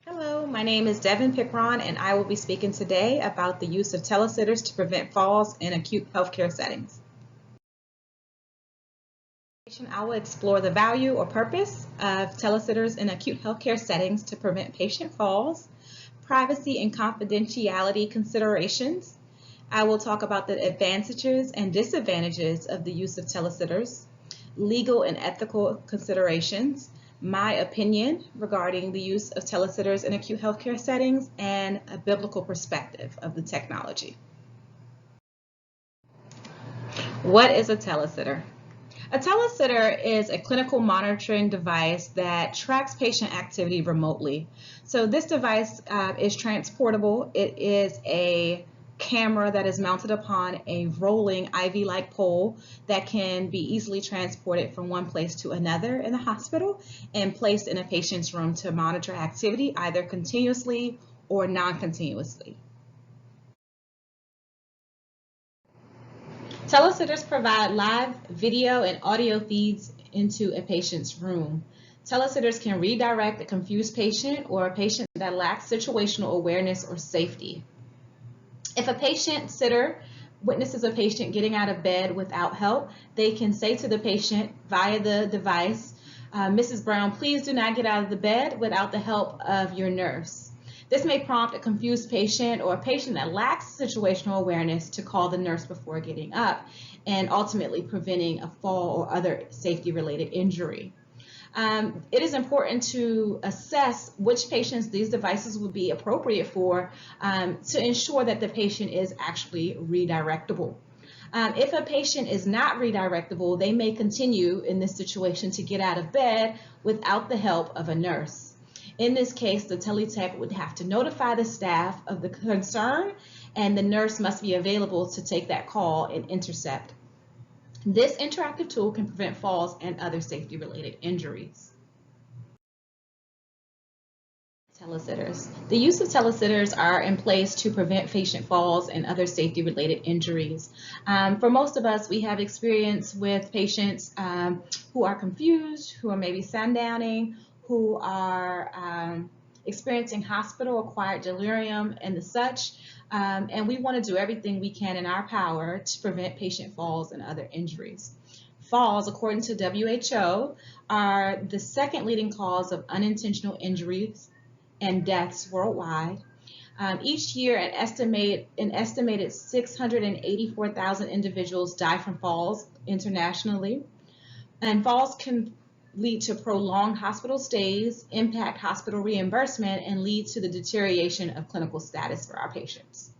Hello, my name is Devin Pickron, and I will be speaking today about the use of telesitters to prevent falls in acute healthcare settings. I will explore the value or purpose of telesitters in acute healthcare settings to prevent patient falls, privacy and confidentiality considerations. I will talk about the advantages and disadvantages of the use of telesitters, legal and ethical considerations, my opinion regarding the use of telesitters in acute healthcare settings, and a biblical perspective of the technology. What is a telesitter? A telesitter is a clinical monitoring device that tracks patient activity remotely. So this device is transportable. It is a camera that is mounted upon a rolling IV-like pole that can be easily transported from one place to another in the hospital and placed in a patient's room to monitor activity either continuously or non-continuously. Telesitters provide live video and audio feeds into a patient's room. Telesitters can redirect a confused patient or a patient that lacks situational awareness or safety. If a patient sitter witnesses a patient getting out of bed without help, they can say to the patient via the device, Mrs. Brown, please do not get out of the bed without the help of your nurse. This may prompt a confused patient or a patient that lacks situational awareness to call the nurse before getting up and ultimately preventing a fall or other safety-related injury. It is important to assess which patients these devices would be appropriate for to ensure that the patient is actually redirectable. If a patient is not redirectable, they may continue in this situation to get out of bed without the help of a nurse. In this case, the teletech would have to notify the staff of the concern, and the nurse must be available to take that call and intercept. This interactive tool can prevent falls and other safety-related injuries. Telesitters. The use of telesitters are in place to prevent patient falls and other safety-related injuries. For most of us, we have experience with patients who are confused, who are maybe sundowning, who are experiencing hospital-acquired delirium and the such. And we want to do everything we can in our power to prevent patient falls and other injuries. Falls, according to WHO, are the second leading cause of unintentional injuries and deaths worldwide. Each year, an estimated 684,000 individuals die from falls internationally. And falls can lead to prolonged hospital stays, impact hospital reimbursement, and lead to the deterioration of clinical status for our patients.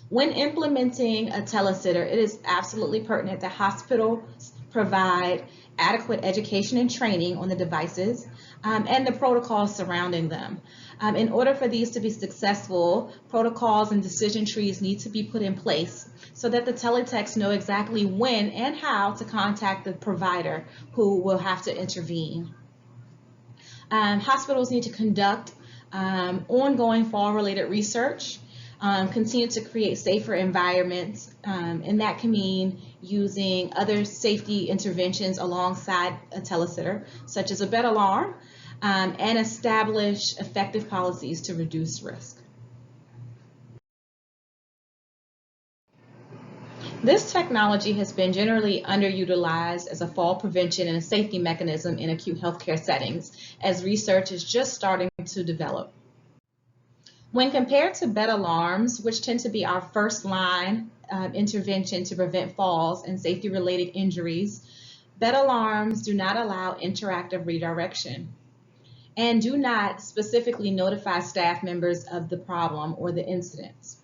When implementing a telesitter, it is absolutely pertinent that hospitals provide adequate education and training on the devices and the protocols surrounding them. In order for these to be successful, protocols and decision trees need to be put in place so that the teletechs know exactly when and how to contact the provider who will have to intervene. Hospitals need to conduct ongoing fall-related research, continue to create safer environments, and that can mean using other safety interventions alongside a telesitter, such as a bed alarm, and establish effective policies to reduce risk. This technology has been generally underutilized as a fall prevention and a safety mechanism in acute healthcare settings, as research is just starting to develop. When compared to bed alarms, which tend to be our first line intervention to prevent falls and safety-related injuries, bed alarms do not allow interactive redirection and do not specifically notify staff members of the problem or the incidents.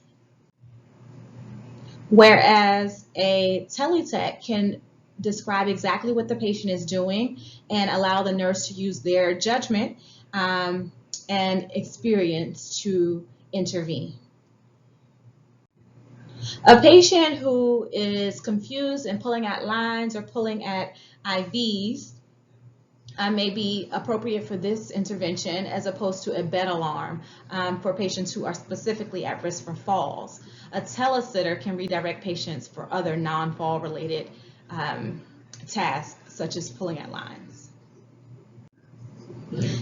Whereas a teletech can describe exactly what the patient is doing and allow the nurse to use their judgment and experience to intervene. A patient who is confused and pulling at lines or pulling at IVs may be appropriate for this intervention as opposed to a bed alarm for patients who are specifically at risk for falls. A telesitter can redirect patients for other non-fall related tasks such as pulling at lines.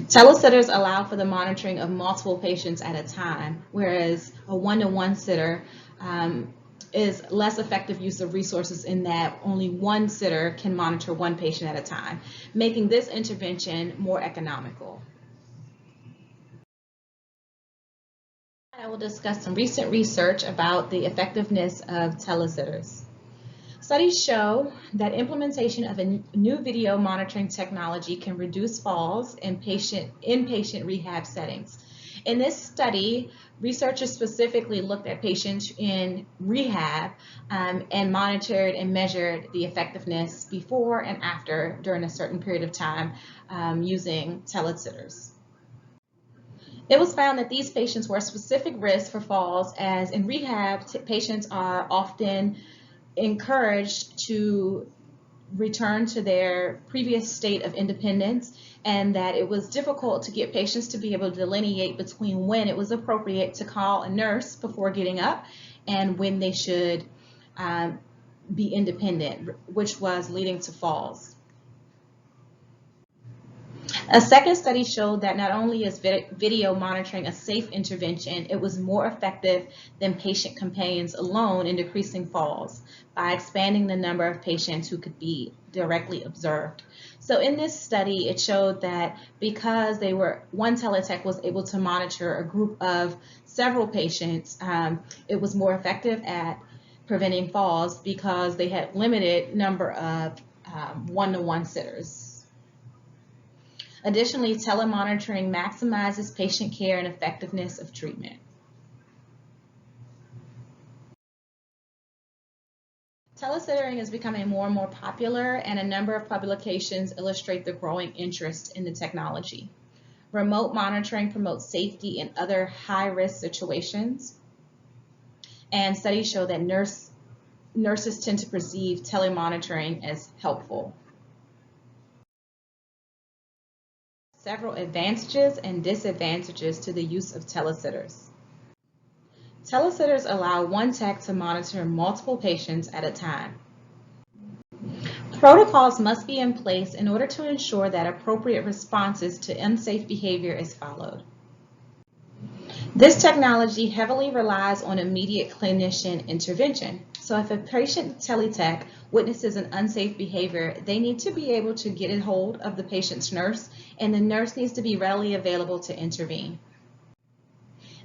Telesitters allow for the monitoring of multiple patients at a time, whereas a one-to-one sitter is less effective use of resources in that only one sitter can monitor one patient at a time, making this intervention more economical. I will discuss some recent research about the effectiveness of telesitters. Studies show that implementation of a new video monitoring technology can reduce falls in inpatient rehab settings. In this study, researchers specifically looked at patients in rehab and monitored and measured the effectiveness before and after during a certain period of time using telesitters. It was found that these patients were at specific risk for falls, as in rehab, patients are often encouraged to return to their previous state of independence, and that it was difficult to get patients to be able to delineate between when it was appropriate to call a nurse before getting up and when they should be independent, which was leading to falls. A second study showed that not only is video monitoring a safe intervention, it was more effective than patient companions alone in decreasing falls by expanding the number of patients who could be directly observed. So in this study, it showed that because one teletech was able to monitor a group of several patients, it was more effective at preventing falls because they had limited number of one-to-one sitters. Additionally, telemonitoring maximizes patient care and effectiveness of treatment. Telesittering is becoming more and more popular, and a number of publications illustrate the growing interest in the technology. Remote monitoring promotes safety in other high-risk situations, and studies show that nurses tend to perceive telemonitoring as helpful. Several advantages and disadvantages to the use of telesitters. Telesitters allow one tech to monitor multiple patients at a time. Protocols must be in place in order to ensure that appropriate responses to unsafe behavior is followed. This technology heavily relies on immediate clinician intervention. So if a patient teletech witnesses an unsafe behavior, they need to be able to get a hold of the patient's nurse, and the nurse needs to be readily available to intervene.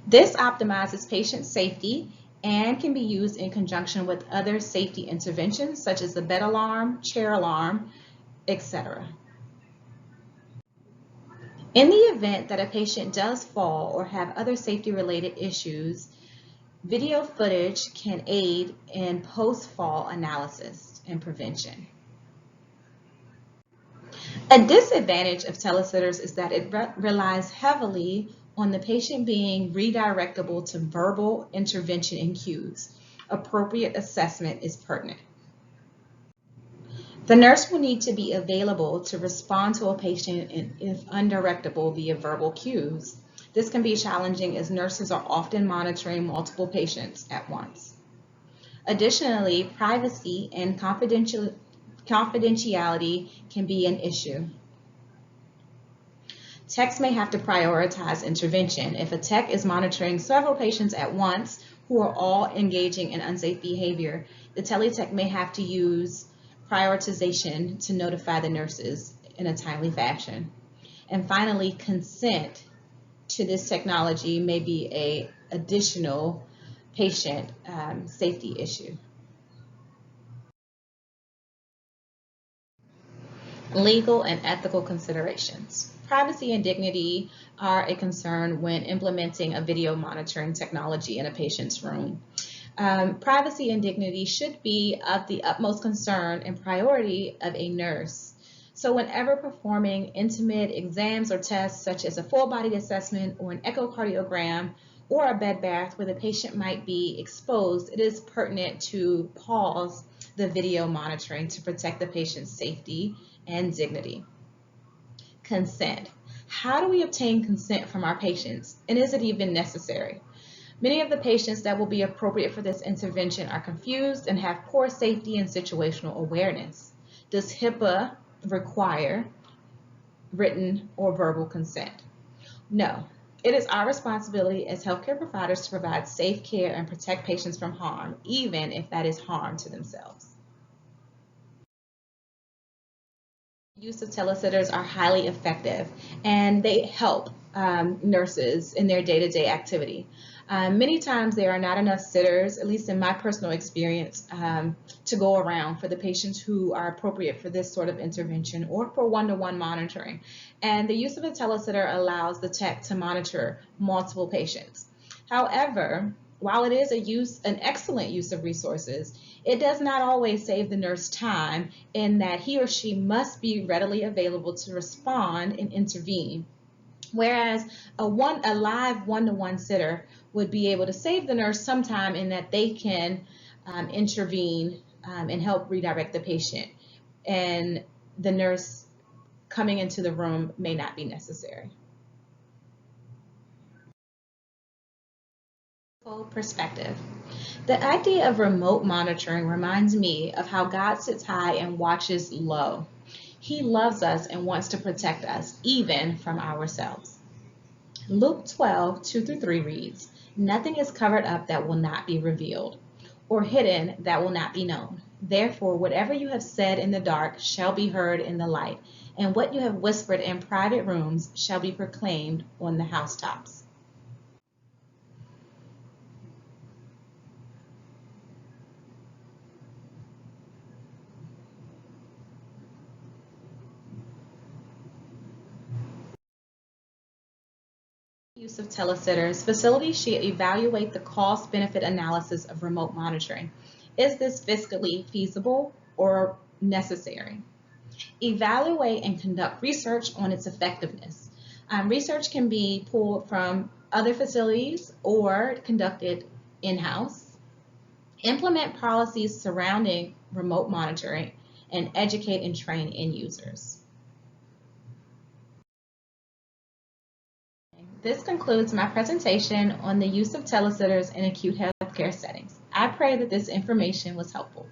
This optimizes patient safety and can be used in conjunction with other safety interventions such as the bed alarm, chair alarm, etc. In the event that a patient does fall or have other safety-related issues, video footage can aid in post-fall analysis and prevention. A disadvantage of telesitters is that it relies heavily on the patient being redirectable to verbal intervention and cues. Appropriate assessment is pertinent. The nurse will need to be available to respond to a patient and, if undirectable, via verbal cues. This can be challenging as nurses are often monitoring multiple patients at once. Additionally, privacy and confidentiality can be an issue. Techs may have to prioritize intervention. If a tech is monitoring several patients at once who are all engaging in unsafe behavior, the teletech may have to use prioritization to notify the nurses in a timely fashion. And finally, consent to this technology may be an additional patient safety issue. Legal and ethical considerations. Privacy and dignity are a concern when implementing a video monitoring technology in a patient's room. Privacy and dignity should be of the utmost concern and priority of a nurse. So whenever performing intimate exams or tests such as a full-body assessment or an echocardiogram or a bed bath where the patient might be exposed, it is pertinent to pause the video monitoring to protect the patient's safety and dignity. Consent. How do we obtain consent from our patients, and is it even necessary? Many of the patients that will be appropriate for this intervention are confused and have poor safety and situational awareness. Does HIPAA require written or verbal consent. No, it is our responsibility as healthcare providers to provide safe care and protect patients from harm, even if that is harm to themselves. Use of telesitters are highly effective and they help nurses in their day-to-day activity. Many times there are not enough sitters, at least in my personal experience, to go around for the patients who are appropriate for this sort of intervention or for one-to-one monitoring. And the use of a telesitter allows the tech to monitor multiple patients. However, while it is an excellent use of resources, it does not always save the nurse time in that he or she must be readily available to respond and intervene. Whereas a live one-to-one sitter would be able to save the nurse some time in that they can intervene and help redirect the patient. And the nurse coming into the room may not be necessary. Perspective. The idea of remote monitoring reminds me of how God sits high and watches low. He loves us and wants to protect us, even from ourselves. Luke 12:2-3 reads, "Nothing is covered up that will not be revealed, or hidden that will not be known. Therefore, whatever you have said in the dark shall be heard in the light, and what you have whispered in private rooms shall be proclaimed on the housetops." Use of telesitters, facilities should evaluate the cost-benefit analysis of remote monitoring. Is this fiscally feasible or necessary? Evaluate and conduct research on its effectiveness. Research can be pulled from other facilities or conducted in-house. Implement policies surrounding remote monitoring and educate and train end users. This concludes my presentation on the use of telesitters in acute healthcare settings. I pray that this information was helpful.